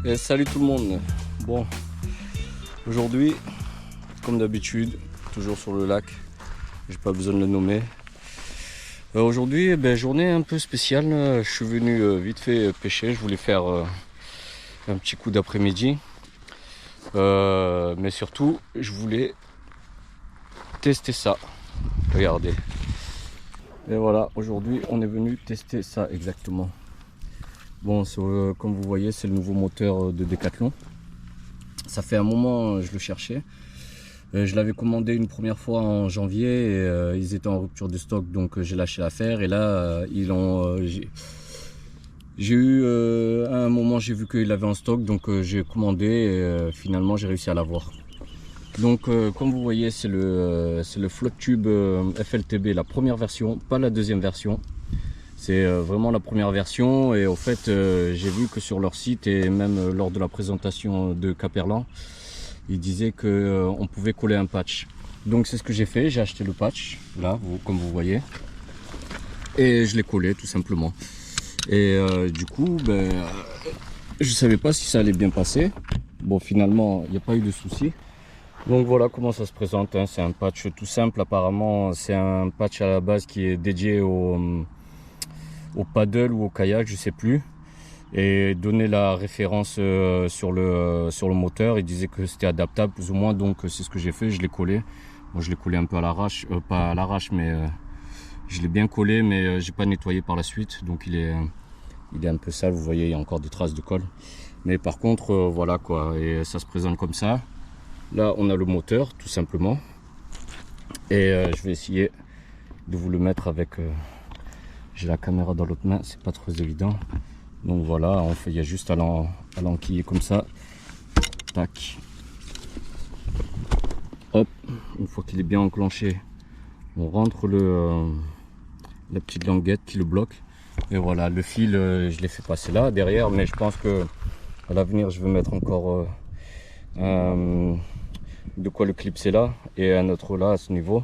Et salut tout le monde. Bon, aujourd'hui, comme d'habitude, toujours sur le lac. J'ai pas besoin de le nommer. Aujourd'hui, journée un peu spéciale. Je suis venu vite fait pêcher. Je voulais faire un petit coup d'après-midi. Mais surtout, je voulais tester ça. Regardez. Et voilà, aujourd'hui, on est venu tester ça exactement. Bon, comme vous voyez, c'est le nouveau moteur de Decathlon. Ça fait un moment je le cherchais. Je l'avais commandé une première fois en janvier et ils étaient en rupture de stock, donc j'ai lâché l'affaire. Et là, j'ai eu à un moment, j'ai vu qu'il avait en stock, donc j'ai commandé et finalement j'ai réussi à l'avoir. Donc comme vous voyez, c'est le Flottube FLTB, la première version, pas la deuxième version. C'est vraiment la première version et au fait j'ai vu que sur leur site et même lors de la présentation de Caperlan, ils disaient qu'on pouvait coller un patch. Donc c'est ce que j'ai fait, j'ai acheté le patch, là, comme vous voyez, et je l'ai collé tout simplement. Et du coup, je savais pas si ça allait bien passer. Bon, finalement, il n'y a pas eu de souci. Donc voilà comment ça se présente, hein. C'est un patch tout simple, apparemment c'est un patch à la base qui est dédié au paddle ou au kayak, je sais plus, et donner la référence sur le moteur. Il disait que c'était adaptable plus ou moins, donc c'est ce que j'ai fait, je l'ai collé. Moi je l'ai collé un peu à l'arrache, pas à l'arrache, mais je l'ai bien collé, mais j'ai pas nettoyé par la suite, donc il est un peu sale, vous voyez, il y a encore des traces de colle. Mais par contre voilà quoi, et ça se présente comme ça. Là on a le moteur tout simplement, et je vais essayer de vous le mettre avec j'ai la caméra dans l'autre main, c'est pas trop évident. Donc voilà, il y a juste à l'enquiller comme ça. Tac. Hop, une fois qu'il est bien enclenché, on rentre la petite languette qui le bloque. Et voilà, le fil, je l'ai fait passer là, derrière, mais je pense que à l'avenir, je vais mettre encore de quoi le clipser là et un autre là à ce niveau.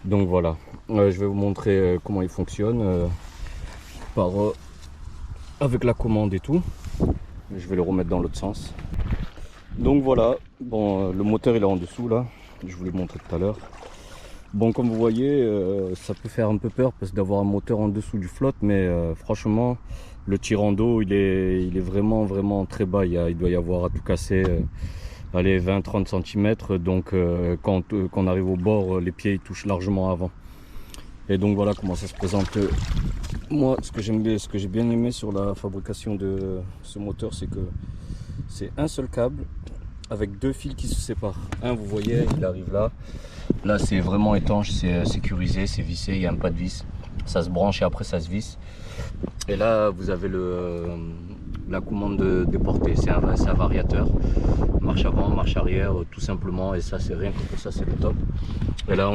Donc voilà, je vais vous montrer comment il fonctionne avec la commande et tout. Je vais le remettre dans l'autre sens. Donc voilà, bon, le moteur il est en dessous là, je vous l'ai montré tout à l'heure. Bon, comme vous voyez, ça peut faire un peu peur parce que d'avoir un moteur en dessous du flotte, mais franchement, le tirant d'eau il est vraiment très bas. Il doit y avoir à tout casser. Allez, 20-30 cm, donc quand on arrive au bord, les pieds ils touchent largement avant. Et donc voilà comment ça se présente. Moi, ce que j'ai bien aimé sur la fabrication de ce moteur, c'est que c'est un seul câble avec deux fils qui se séparent. Un, vous voyez, il arrive là. Là, c'est vraiment étanche, c'est sécurisé, c'est vissé, il n'y a pas de vis. Ça se branche et après ça se visse. Et là, vous avez la commande de portée, c'est un variateur. Marche avant, marche arrière, tout simplement. Et ça, c'est rien que pour ça, c'est le top. Et là,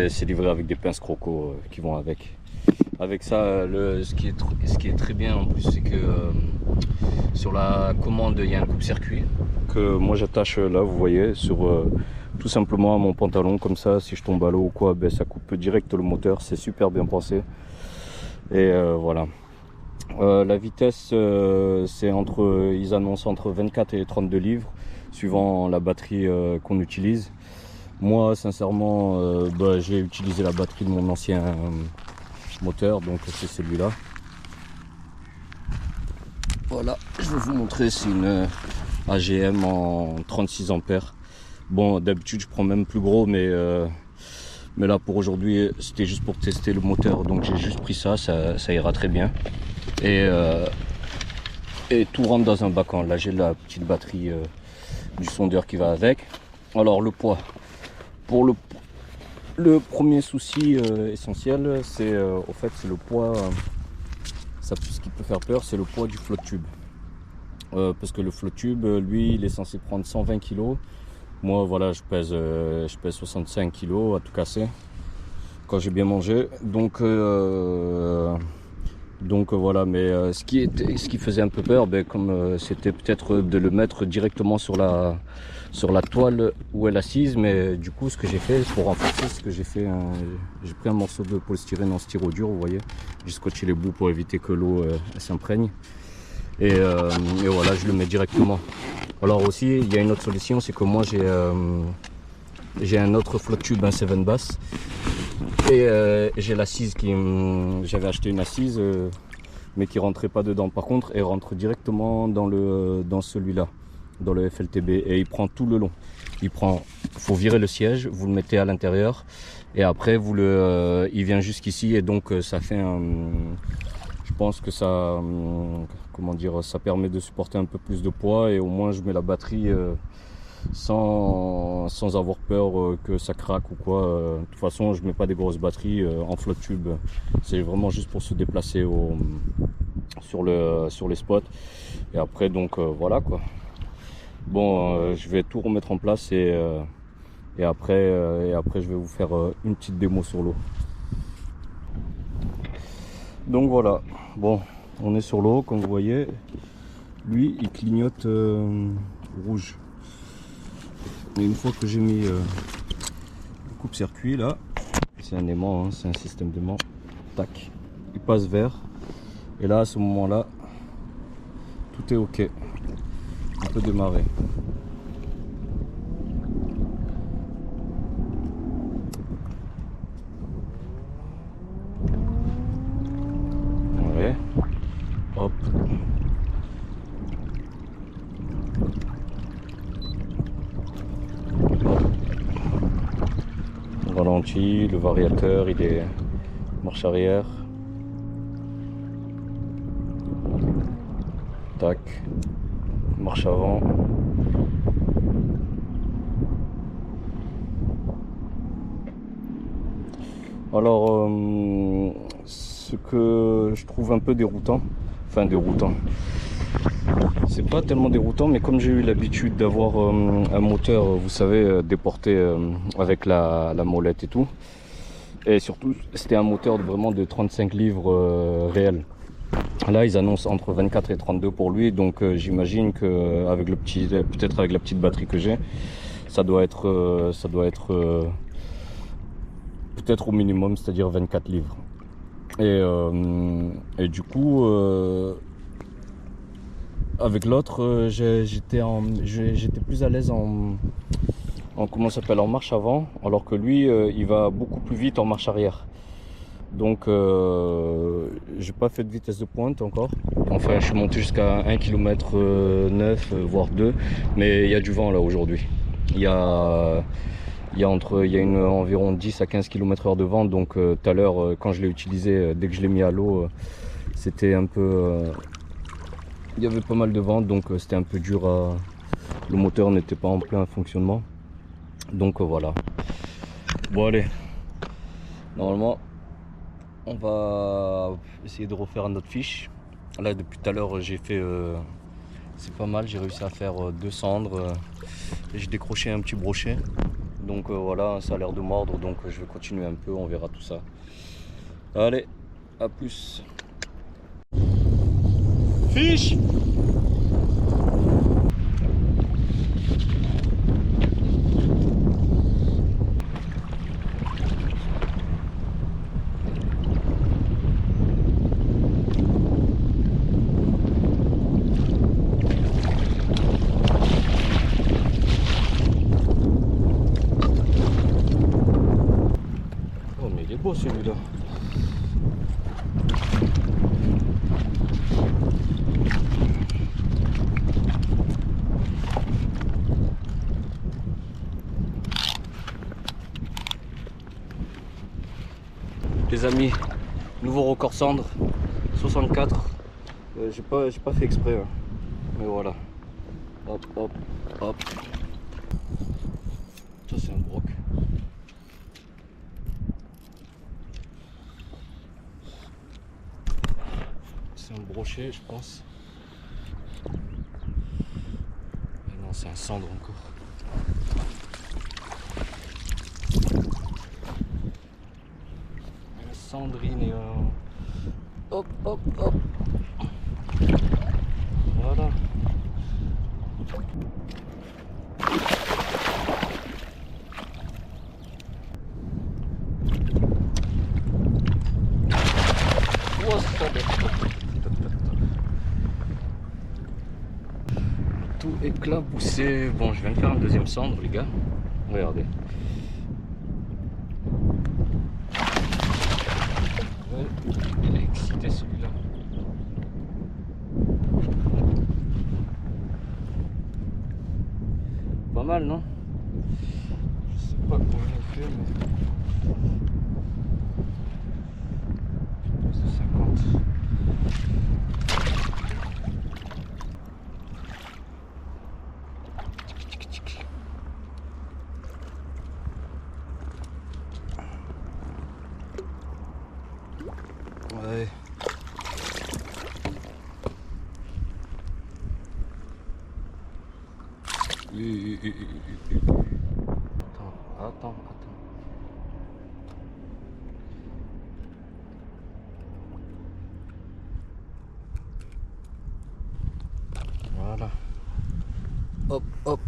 c'est livré avec des pinces croco qui vont avec. Avec ça, ce qui est très bien en plus, c'est que sur la commande, il y a un coupe-circuit que moi j'attache là, vous voyez, sur tout simplement à mon pantalon. Comme ça, si je tombe à l'eau ou quoi, ça coupe direct le moteur. C'est super bien pensé. Et voilà. La vitesse, ils annoncent entre 24 et 32 livres, suivant la batterie qu'on utilise. Moi, sincèrement, j'ai utilisé la batterie de mon ancien moteur, donc c'est celui-là. Voilà, je vais vous montrer, c'est une AGM en 36 ampères. Bon, d'habitude, je prends même plus gros, mais là, pour aujourd'hui, c'était juste pour tester le moteur, donc j'ai juste pris ça ira très bien. Et tout rentre dans un bac. Là, j'ai la petite batterie du sondeur qui va avec. Alors, le poids. Pour le premier souci essentiel, c'est au fait, c'est le poids. Ce qui peut faire peur, c'est le poids du Flottube. Parce que le Flottube, lui, il est censé prendre 120 kg. Moi, voilà, je pèse 65 kg à tout casser quand j'ai bien mangé. Donc voilà, mais ce qui faisait un peu peur, comme c'était peut-être de le mettre directement sur la toile où elle est assise. Mais du coup, ce que j'ai fait pour renforcer, j'ai pris un morceau de polystyrène en styro dur, vous voyez, j'ai scotché les bouts pour éviter que l'eau s'imprègne. Et voilà, je le mets directement. Alors aussi, il y a une autre solution, c'est que moi j'ai un autre flotte tube, un 7 bass. Et j'ai l'assise j'avais acheté une assise, mais qui rentrait pas dedans. Par contre, elle rentre directement dans celui-là, dans le FLTB, et il prend tout le long. Faut virer le siège, vous le mettez à l'intérieur, et après il vient jusqu'ici, et donc ça fait je pense que ça, comment dire, ça permet de supporter un peu plus de poids, et au moins je mets la batterie sans avoir peur que ça craque ou quoi. De toute façon, je mets pas des grosses batteries en flotte tube. C'est vraiment juste pour se déplacer sur les spots. Et après, donc voilà quoi. Bon, je vais tout remettre en place et après je vais vous faire une petite démo sur l'eau. Donc voilà. Bon, on est sur l'eau, comme vous voyez. Lui, il clignote rouge. Et une fois que j'ai mis le coupe-circuit là, c'est un aimant, hein, c'est un système d'aimant, tac, il passe vert. Et là, à ce moment-là, tout est ok. On peut démarrer. Ouais. Hop. On ralentit, le variateur il est marche arrière. Tac. Marche avant. Alors ce que je trouve un peu déroutant, c'est pas tellement déroutant, mais comme j'ai eu l'habitude d'avoir un moteur, vous savez, déporté avec la molette et tout, et surtout c'était un moteur vraiment de 35 livres réel. Là ils annoncent entre 24 et 32 pour lui, donc j'imagine que avec peut-être avec la petite batterie que j'ai, ça doit être peut-être au minimum, c'est-à-dire 24 livres. Et du coup avec l'autre j'étais plus à l'aise en en marche avant, alors que lui il va beaucoup plus vite en marche arrière. Donc j'ai pas fait de vitesse de pointe encore. Enfin, je suis monté jusqu'à 1 km 9 voire 2, mais il y a du vent là aujourd'hui. Il y a environ 10 à 15 km/h de vent, donc tout à l'heure quand je l'ai utilisé, dès que je l'ai mis à l'eau, c'était un peu il y avait pas mal de vent, donc c'était un peu dur le moteur n'était pas en plein fonctionnement, donc voilà. Bon allez, normalement on va essayer de refaire notre fiche. Là depuis tout à l'heure j'ai fait c'est pas mal, j'ai réussi à faire 2 cendres et j'ai décroché un petit brochet. Donc voilà, ça a l'air de mordre, donc je vais continuer un peu, on verra tout ça. Allez, à plus. Fiche! Oh mais il est beau celui-là. Les amis, nouveau record cendre, 64. J'ai pas fait exprès, hein. Mais voilà. Hop, hop, hop. Ça c'est un broc. C'est un brochet, je pense. Mais non, c'est un cendre encore. Sandrine et hop, hop, hop. Voilà. Oh, ça éclaboussé. Bon, je viens de faire un deuxième cendre, les gars. Regardez. Ouais, il est excité celui-là. Pas mal, non? Je sais pas combien il fait, mais... c'est 50. Ouais. Attends. Voilà. Hop.